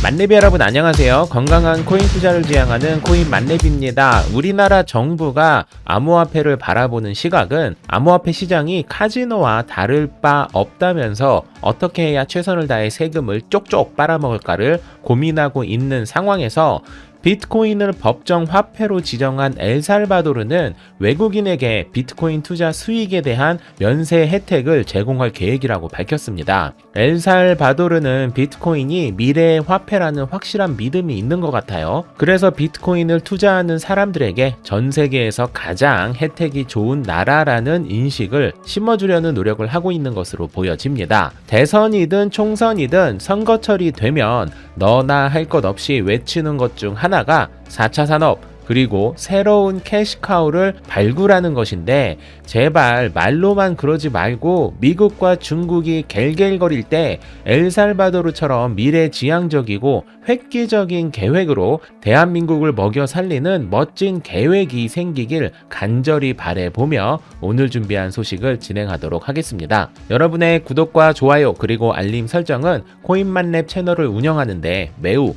만렙이 여러분 안녕하세요. 건강한 코인 투자를 지향하는 코인 만렙입니다. 우리나라 정부가 암호화폐를 바라보는 시각은 암호화폐 시장이 카지노와 다를 바 없다면서 어떻게 해야 최선을 다해 세금을 쪽쪽 빨아먹을까를 고민하고 있는 상황에서 비트코인을 법정 화폐로 지정한 엘살바도르는 외국인에게 비트코인 투자 수익에 대한 면세 혜택을 제공할 계획이라고 밝혔습니다. 엘살바도르는 비트코인이 미래의 화폐라는 확실한 믿음이 있는 것 같아요. 그래서 비트코인을 투자하는 사람들에게 전 세계에서 가장 혜택이 좋은 나라라는 인식을 심어주려는 노력을 하고 있는 것으로 보여집니다. 대선이든 총선이든 선거철이 되면 너나 할 것 없이 외치는 것 중 하나가 4차 산업 그리고 새로운 캐시카우를 발굴하는 것인데 제발 말로만 그러지 말고 미국과 중국이 갤갤거릴 때 엘살바도르처럼 미래지향적이고 획기적인 계획으로 대한민국을 먹여 살리는 멋진 계획이 생기길 간절히 바라보며 오늘 준비한 소식을 진행하도록 하겠습니다. 여러분의 구독과 좋아요 그리고 알림 설정은 코인만렙 채널을 운영하는데 매우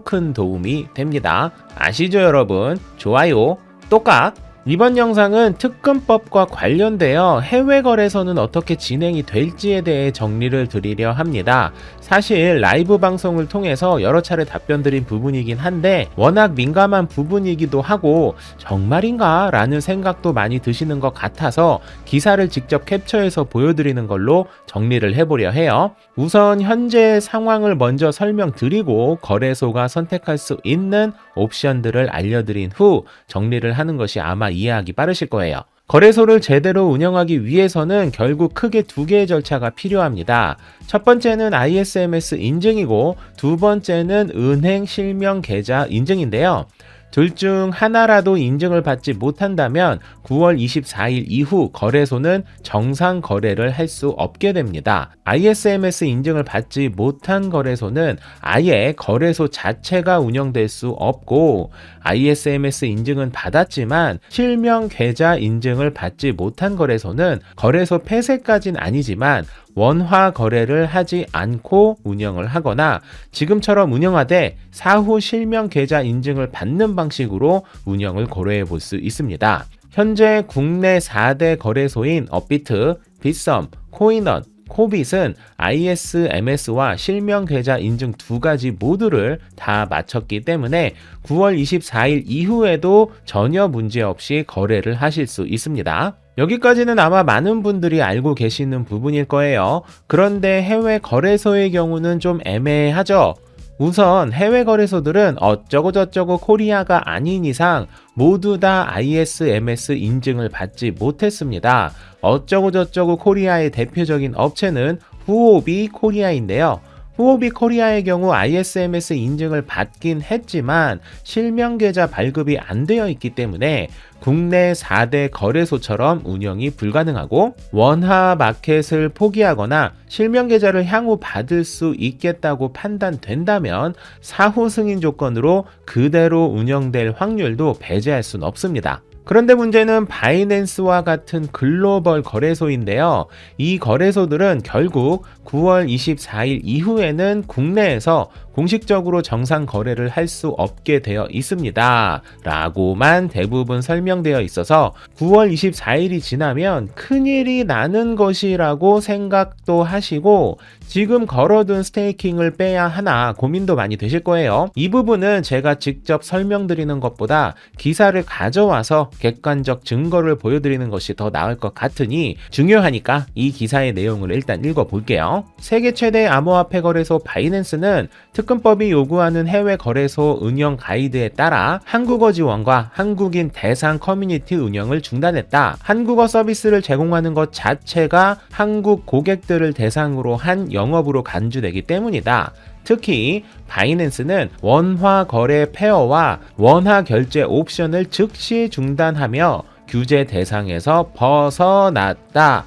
큰 도움이 됩니다. 아시죠 여러분? 좋아요 똑깍. 이번 영상은 특근법과 관련되어 해외 거래소는 어떻게 진행이 될지에 대해 정리를 드리려 합니다. 사실 라이브 방송을 통해서 여러 차례 답변 드린 부분이긴 한데 워낙 민감한 부분이기도 하고 정말인가? 라는 생각도 많이 드시는 것 같아서 기사를 직접 캡처해서 보여드리는 걸로 정리를 해보려 해요. 우선 현재 상황을 먼저 설명드리고 거래소가 선택할 수 있는 옵션들을 알려드린 후 정리를 하는 것이 아마 이해하기 빠르실 거예요. 거래소를 제대로 운영하기 위해서는 결국 크게 두 개의 절차가 필요합니다. 첫 번째는 ISMS 인증이고 두 번째는 은행 실명 계좌 인증인데요. 둘 중 하나라도 인증을 받지 못한다면 9월 24일 이후 거래소는 정상 거래를 할 수 없게 됩니다. ISMS 인증을 받지 못한 거래소는 아예 거래소 자체가 운영될 수 없고 ISMS 인증은 받았지만 실명 계좌 인증을 받지 못한 거래소는 거래소 폐쇄까지는 아니지만 원화 거래를 하지 않고 운영을 하거나 지금처럼 운영하되 사후 실명 계좌 인증을 받는 방식으로 운영을 고려해 볼 수 있습니다. 현재 국내 4대 거래소인 업비트, 빗썸, 코인원, 코빗은 ISMS와 실명 계좌 인증 두 가지 모두를 다 마쳤기 때문에 9월 24일 이후에도 전혀 문제없이 거래를 하실 수 있습니다. 여기까지는 아마 많은 분들이 알고 계시는 부분일 거예요. 그런데 해외 거래소의 경우는 좀 애매하죠? 우선 해외 거래소들은 어쩌고저쩌고 코리아가 아닌 이상 모두 다 ISMS 인증을 받지 못했습니다. 어쩌고저쩌고 코리아의 대표적인 업체는 후오비 코리아인데요. 후오비 코리아의 경우 ISMS 인증을 받긴 했지만 실명 계좌 발급이 안 되어 있기 때문에 국내 4대 거래소처럼 운영이 불가능하고 원화 마켓을 포기하거나 실명 계좌를 향후 받을 수 있겠다고 판단된다면 사후 승인 조건으로 그대로 운영될 확률도 배제할 수는 없습니다. 그런데 문제는 바이낸스와 같은 글로벌 거래소인데요. 이 거래소들은 결국 9월 24일 이후에는 국내에서 공식적으로 정상 거래를 할 수 없게 되어 있습니다. 라고만 대부분 설명되어 있어서 9월 24일이 지나면 큰일이 나는 것이라고 생각도 하시고 지금 걸어둔 스테이킹을 빼야 하나 고민도 많이 되실 거예요. 이 부분은 제가 직접 설명드리는 것보다 기사를 가져와서 객관적 증거를 보여드리는 것이 더 나을 것 같으니 중요하니까 이 기사의 내용을 일단 읽어볼게요. 세계 최대 암호화폐 거래소 바이낸스는 특근법이 요구하는 해외 거래소 운영 가이드에 따라 한국어 지원과 한국인 대상 커뮤니티 운영을 중단했다. 한국어 서비스를 제공하는 것 자체가 한국 고객들을 대상으로 한 영업으로 간주되기 때문이다. 특히 바이낸스는 원화 거래 페어와 원화 결제 옵션을 즉시 중단하며 규제 대상에서 벗어났다.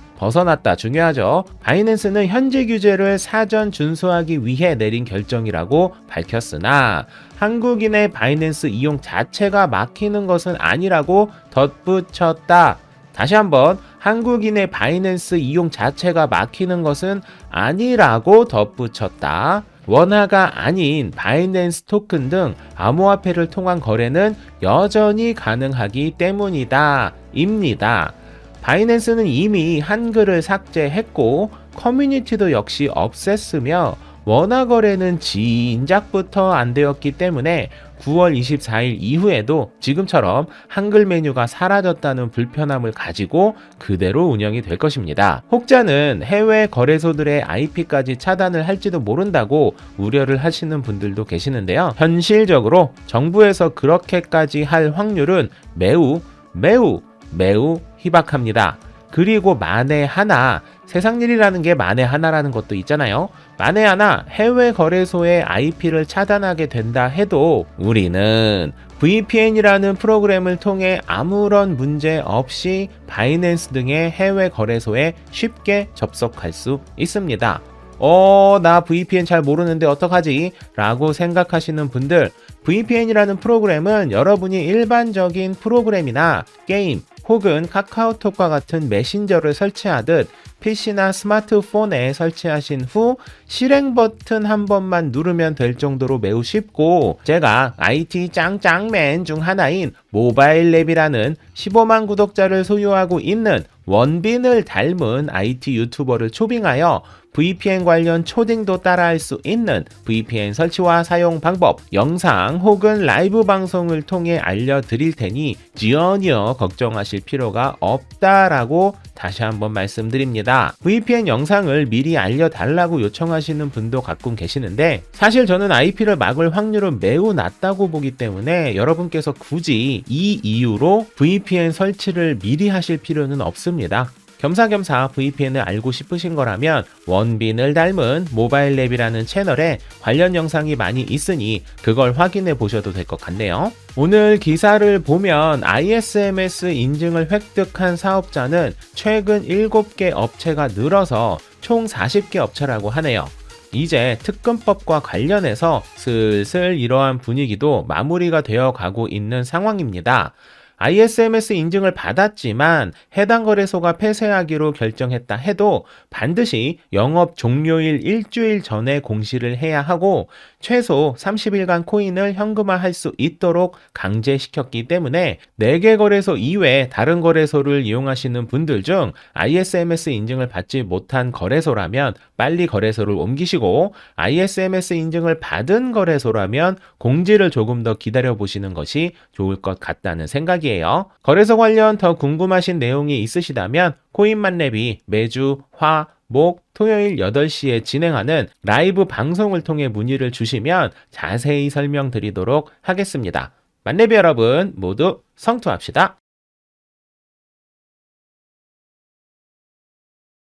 중요하죠. 바이낸스는 현재 규제를 사전 준수하기 위해 내린 결정이라고 밝혔으나 한국인의 바이낸스 이용 자체가 막히는 것은 아니라고 덧붙였다. 다시 한번 한국인의 바이낸스 이용 자체가 막히는 것은 아니라고 덧붙였다. 원화가 아닌 바이낸스 토큰 등 암호화폐를 통한 거래는 여전히 가능하기 때문이다. 입니다. 바이낸스는 이미 한글을 삭제했고 커뮤니티도 역시 없앴으며 원화 거래는 진작부터 안 되었기 때문에 9월 24일 이후에도 지금처럼 한글 메뉴가 사라졌다는 불편함을 가지고 그대로 운영이 될 것입니다. 혹자는 해외 거래소들의 IP까지 차단을 할지도 모른다고 우려를 하시는 분들도 계시는데요. 현실적으로 정부에서 그렇게까지 할 확률은 매우 희박합니다. 그리고 만에 하나, 세상 일이라는 게 만에 하나라는 것도 있잖아요. 만에 하나 해외 거래소의 IP를 차단하게 된다 해도 우리는 VPN이라는 프로그램을 통해 아무런 문제 없이 바이낸스 등의 해외 거래소에 쉽게 접속할 수 있습니다. 나 VPN 잘 모르는데 어떡하지? 라고 생각하시는 분들, VPN이라는 프로그램은 여러분이 일반적인 프로그램이나 게임 혹은 카카오톡과 같은 메신저를 설치하듯 PC나 스마트폰에 설치하신 후 실행 버튼 한 번만 누르면 될 정도로 매우 쉽고, 제가 IT 짱짱맨 중 하나인 모바일랩이라는 15만 구독자를 소유하고 있는 원빈을 닮은 IT 유튜버를 초빙하여 VPN 관련 초딩도 따라할 수 있는 VPN 설치와 사용 방법, 영상 혹은 라이브 방송을 통해 알려드릴 테니 전혀 걱정하실 필요가 없다라고 다시 한번 말씀드립니다. VPN 영상을 미리 알려달라고 요청하시는 분도 가끔 계시는데, 사실 저는 IP를 막을 확률은 매우 낮다고 보기 때문에 여러분께서 굳이 이 이유로 VPN 설치를 미리 하실 필요는 없습니다. 겸사겸사 VPN을 알고 싶으신 거라면 원빈을 닮은 모바일랩이라는 채널에 관련 영상이 많이 있으니 그걸 확인해 보셔도 될 것 같네요. 오늘 기사를 보면 ISMS 인증을 획득한 사업자는 최근 7개 업체가 늘어서 총 40개 업체라고 하네요. 이제 특근법과 관련해서 슬슬 이러한 분위기도 마무리가 되어 가고 있는 상황입니다. ISMS 인증을 받았지만 해당 거래소가 폐쇄하기로 결정했다 해도 반드시 영업 종료일 일주일 전에 공시를 해야 하고 최소 30일간 코인을 현금화할 수 있도록 강제시켰기 때문에 4개 거래소 이외 다른 거래소를 이용하시는 분들 중 ISMS 인증을 받지 못한 거래소라면 빨리 거래소를 옮기시고, ISMS 인증을 받은 거래소라면 공지를 조금 더 기다려 보시는 것이 좋을 것 같다는 생각이에요. 거래소 관련 더 궁금하신 내용이 있으시다면 코인만랩이 매주 화, 목, 토요일 8시에 진행하는 라이브 방송을 통해 문의를 주시면 자세히 설명드리도록 하겠습니다. 만랩이 여러분 모두 성투합시다.